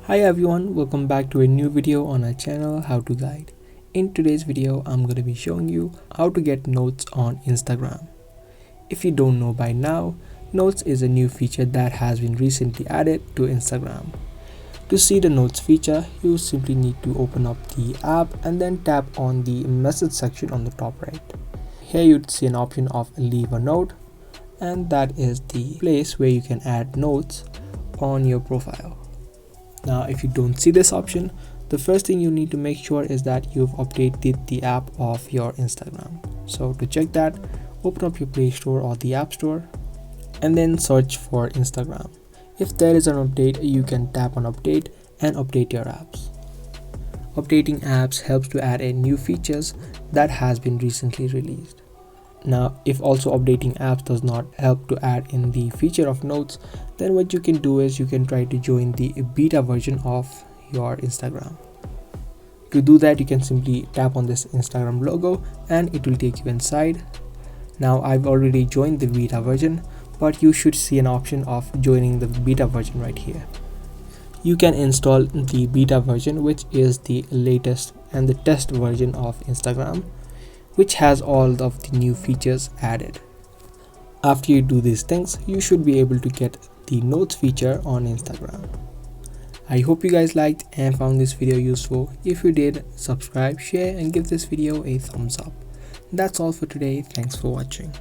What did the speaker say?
Hi everyone, welcome back to a new video on our channel How to Guide. In today's video, I'm going to be showing you how to get notes on Instagram. If you don't know by now, Notes is a new feature that has been recently added to Instagram. To see the Notes feature, you simply need to open up the app and then tap on the message section on the top right. Here you'd see an option of leave a note, and that is the place where you can add notes on your profile. Now if you don't see this option, the first thing you need to make sure is that you've updated the app of your Instagram. So to check that, open up your Play Store or the App Store and then search for Instagram. If there is an update, you can tap on update and update your apps. Updating apps helps to add in new features that has been recently released. Now, if also updating apps does not help to add in the feature of notes, then what you can do is you can try to join the beta version of your Instagram. To do that, you can simply tap on this Instagram logo and it will take you inside. Now, I've already joined the beta version, but you should see an option of joining the beta version right here. You can install the beta version, which is the latest and the test version of Instagram, which has all of the new features added. After you do these things, you should be able to get the notes feature on Instagram. I hope you guys liked and found this video useful. If you did, subscribe, share and give this video a thumbs up. That's all for today. Thanks for watching.